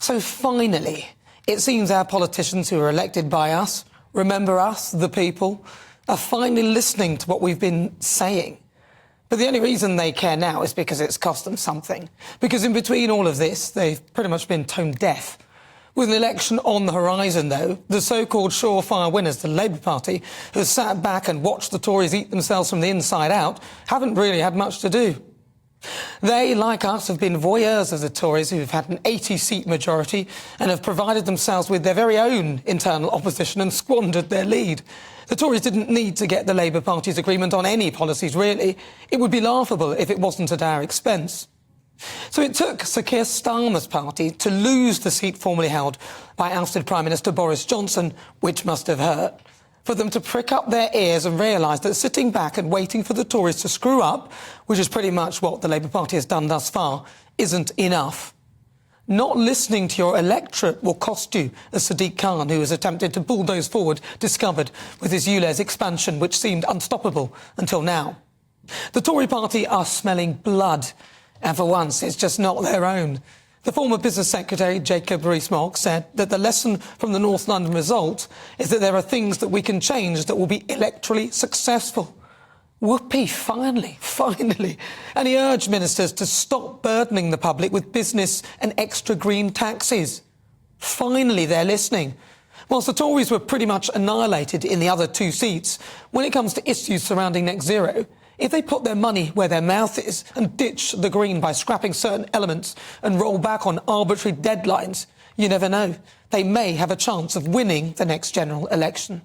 So finally, it seems our politicians who are elected by us, remember us, the people, are finally listening to what we've been saying. But the only reason they care now is because it's cost them something. Because in between all of this, they've pretty much been tone deaf. With an election on the horizon, though, the so-called surefire winners, the Labour Party, who sat back and watched the Tories eat themselves from the inside out, haven't really had much to do. They, like us, have been voyeurs of the Tories, who've had an 80-seat majority and have provided themselves with their very own internal opposition and squandered their lead. The Tories didn't need to get the Labour Party's agreement on any policies, really. It would be laughable if it wasn't at our expense. So it took Sir Keir Starmer's party to lose the seat formerly held by ousted Prime Minister Boris Johnson, which must have hurt, for them to prick up their ears and realise that sitting back and waiting for the Tories to screw up, which is pretty much what the Labour Party has done thus far, isn't enough. Not listening to your electorate will cost you, as Sadiq Khan, who has attempted to bulldoze forward, discovered with his ULEZ expansion, which seemed unstoppable until now. The Tory party are smelling blood, and for once it's just not their own. The former Business Secretary, Jacob Rees-Mogg, said that the lesson from the North London result is that there are things that we can change that will be electorally successful. Whoopee, finally. And he urged ministers to stop burdening the public with business and extra green taxes. Finally, they're listening. Whilst the Tories were pretty much annihilated in the other two seats, when it comes to issues surrounding net zero, if they put their money where their mouth is and ditch the green by scrapping certain elements and roll back on arbitrary deadlines, you never know. They may have a chance of winning the next general election.